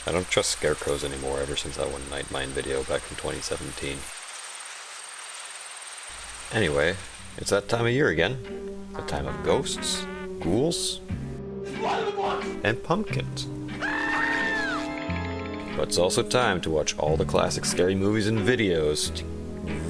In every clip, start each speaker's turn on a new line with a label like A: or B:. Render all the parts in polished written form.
A: I don't trust scarecrows anymore ever since that one Nightmine video back in 2017. Anyway, it's that time of year again. The time of ghosts, ghouls, and pumpkins. But it's also time to watch all the classic scary movies and videos to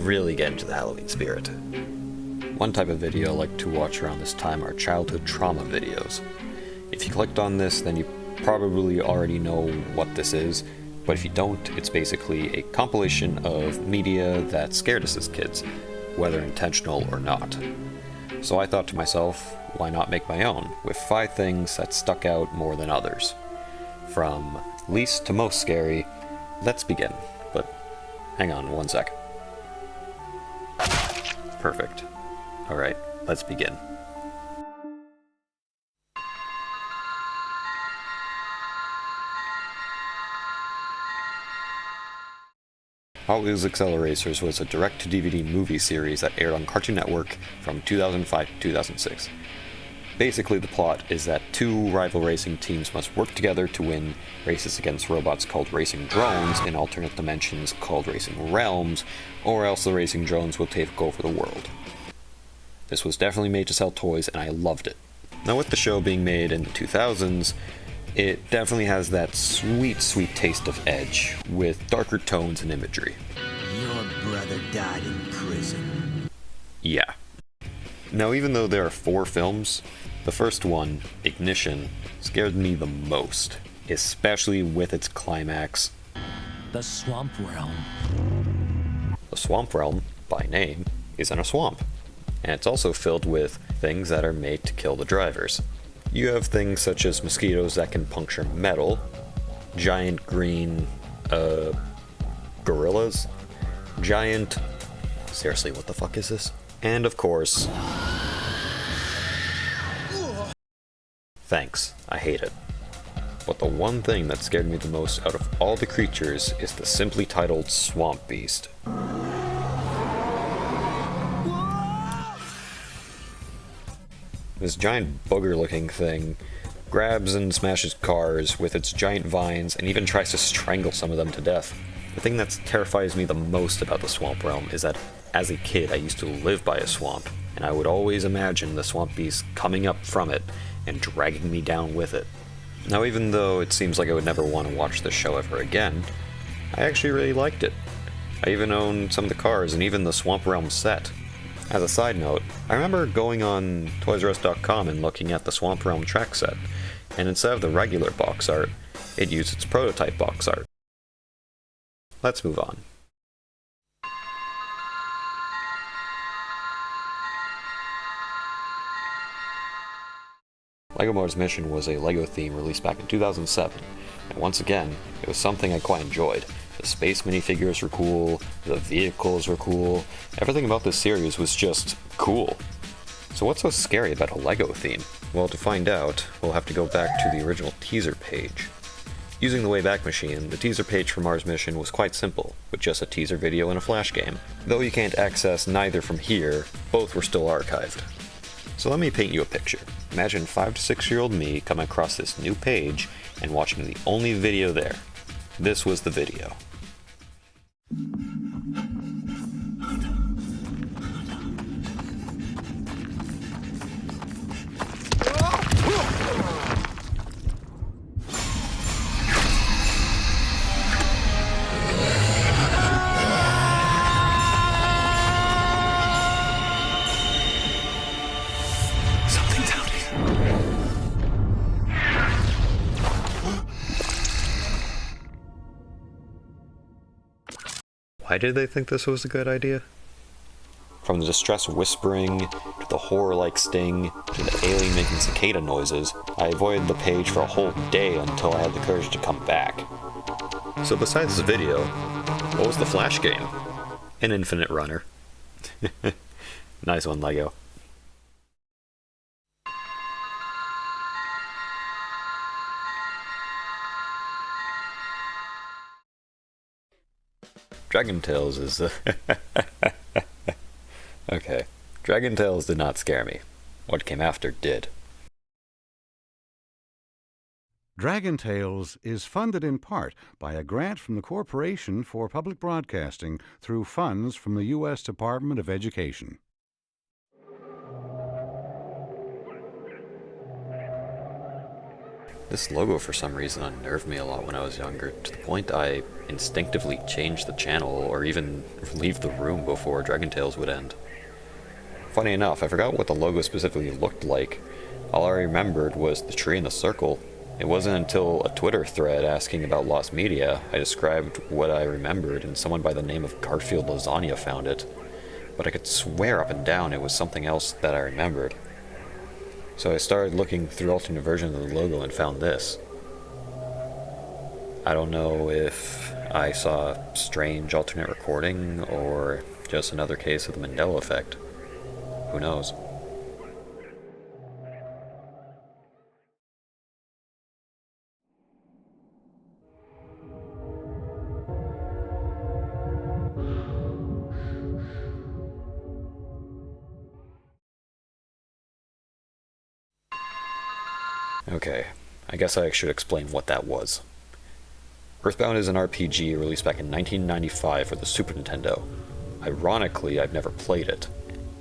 A: really get into the Halloween spirit. One type of video I like to watch around this time are childhood trauma videos. If you clicked on this, then you probably already know what this is, but if you don't, it's basically a compilation of media that scared us as kids, whether intentional or not. So I thought to myself, why not make my own, with 5 things that stuck out more than others. From least to most scary, let's begin. But hang on one sec. Perfect. Alright, let's begin. Hot Wheels Acceleracers was a direct-to-DVD movie series that aired on Cartoon Network from 2005 to 2006. Basically, the plot is that 2 rival racing teams must work together to win races against robots called racing drones in alternate dimensions called racing realms, or else the racing drones will take over the world. This was definitely made to sell toys, and I loved it. Now, with the show being made in the 2000s, it definitely has that sweet, sweet taste of edge, with darker tones and imagery.
B: Your brother died in prison.
A: Yeah. Now, even though there are 4 films, the first one, Ignition, scared me the most, especially with its climax.
B: The Swamp Realm.
A: The Swamp Realm, by name, is in a swamp, and it's also filled with things that are made to kill the drivers. You have things such as mosquitoes that can puncture metal, giant green, gorillas, giant... Seriously, what the fuck is this? And of course... Thanks, I hate it. But the one thing that scared me the most out of all the creatures is the simply titled Swamp Beast. This giant booger-looking thing grabs and smashes cars with its giant vines and even tries to strangle some of them to death. The thing that terrifies me the most about the Swamp Realm is that as a kid I used to live by a swamp, and I would always imagine the swamp beast coming up from it and dragging me down with it. Now, even though it seems like I would never want to watch this show ever again, I actually really liked it. I even own some of the cars and even the Swamp Realm set. As a side note, I remember going on ToysRUs.com and looking at the Swamp Realm track set, and instead of the regular box art, it used its prototype box art. Let's move on. LEGO Mars Mission was a LEGO theme released back in 2007, and once again, it was something I quite enjoyed. The space minifigures were cool, the vehicles were cool, everything about this series was just cool. So what's so scary about a LEGO theme? Well, to find out, we'll have to go back to the original teaser page. Using the Wayback Machine, the teaser page for Mars Mission was quite simple, with just a teaser video and a flash game. Though you can't access neither from here, both were still archived. So let me paint you a picture. Imagine 5 to 6-year-old me coming across this new page and watching the only video there. This was the video. Why did they think this was a good idea? From the distress whispering, to the horror-like sting, to the alien making cicada noises, I avoided the page for a whole day until I had the courage to come back. So besides the video, what was the flash game? An infinite runner. Nice one, LEGO. Dragon Tales is... Okay. Dragon Tales did not scare me. What came after did.
C: Dragon Tales is funded in part by a grant from the Corporation for Public Broadcasting through funds from the U.S. Department of Education.
A: This logo for some reason unnerved me a lot when I was younger, to the point I instinctively changed the channel or even leave the room before Dragon Tales would end. Funny enough, I forgot what the logo specifically looked like. All I remembered was the tree and the circle. It wasn't until a Twitter thread asking about lost media I described what I remembered, and someone by the name of Garfield Lasagna found it. But I could swear up and down it was something else that I remembered. So I started looking through alternate versions of the logo and found this. I don't know if I saw a strange alternate recording or just another case of the Mandela effect. Who knows? Okay, I guess I should explain what that was. Earthbound is an RPG released back in 1995 for the Super Nintendo. Ironically, I've never played it.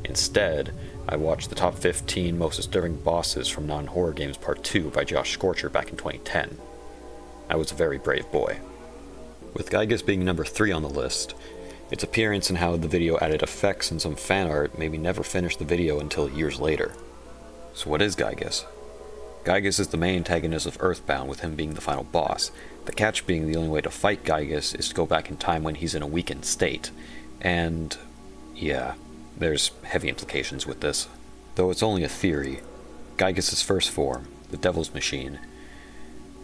A: Instead, I watched the top 15 most disturbing bosses from Non-Horror Games Part 2 by Josh Scorcher back in 2010. I was a very brave boy. With Giygas being number 3 on the list, its appearance and how the video added effects and some fan art made me never finish the video until years later. So what is Giygas? Giygas is the main antagonist of Earthbound, with him being the final boss. The catch being the only way to fight Giygas is to go back in time when he's in a weakened state. And yeah, there's heavy implications with this. Though it's only a theory, Giygas' first form, the Devil's Machine,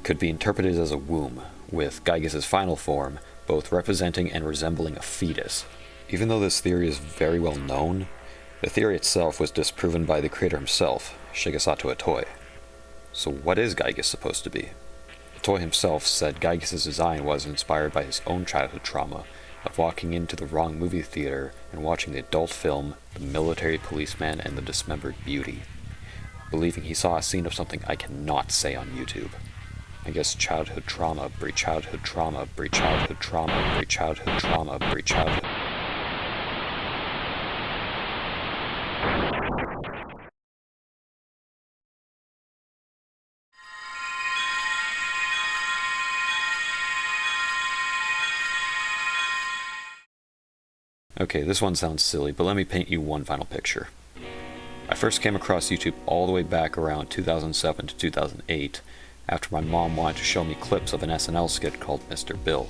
A: could be interpreted as a womb, with Giygas' final form both representing and resembling a fetus. Even though this theory is very well known, the theory itself was disproven by the creator himself, Shigesato Itoi. So what is Giygas supposed to be? Itoi himself said Giygas' design was inspired by his own childhood trauma of walking into the wrong movie theater and watching the adult film The Military Policeman and the Dismembered Beauty, believing he saw a scene of something I cannot say on YouTube. I guess childhood trauma, breed childhood trauma, breed childhood trauma, breed childhood trauma, breed childhood... Okay, this one sounds silly, but let me paint you one final picture. I first came across YouTube all the way back around 2007 to 2008, after my mom wanted to show me clips of an SNL skit called Mr. Bill.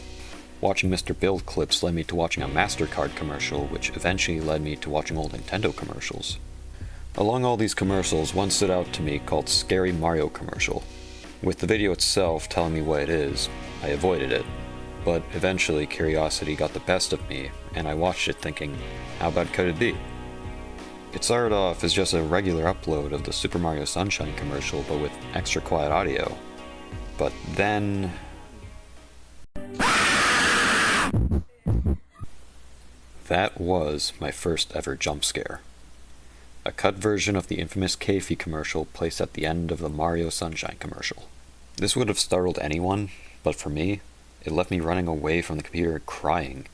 A: Watching Mr. Bill clips led me to watching a MasterCard commercial, which eventually led me to watching old Nintendo commercials. Along all these commercials, one stood out to me called Scary Mario Commercial. With the video itself telling me what it is, I avoided it. But eventually curiosity got the best of me, and I watched it thinking, how bad could it be? It started off as just a regular upload of the Super Mario Sunshine commercial, but with extra quiet audio. But then... that was my first ever jump scare. A cut version of the infamous Keifi commercial placed at the end of the Mario Sunshine commercial. This would have startled anyone, but for me, it left me running away from the computer and crying.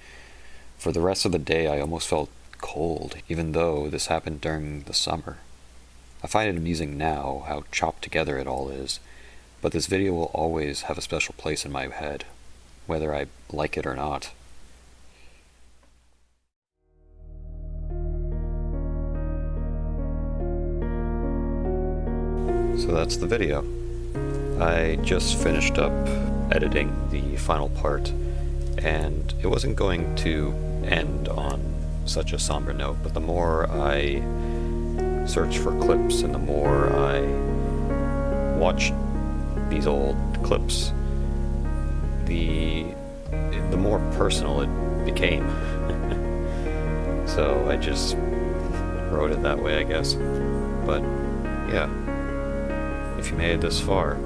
A: For the rest of the day, I almost felt cold, even though this happened during the summer. I find it amusing now how chopped together it all is, but this video will always have a special place in my head, whether I like it or not. So that's the video. I just finished up editing the final part, and it wasn't going to end on such a somber note, but the more I searched for clips and the more I watched these old clips, the more personal it became. So I just wrote it that way, I guess. But yeah, if you made it this far,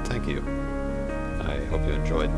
A: thank you. I hope you enjoyed.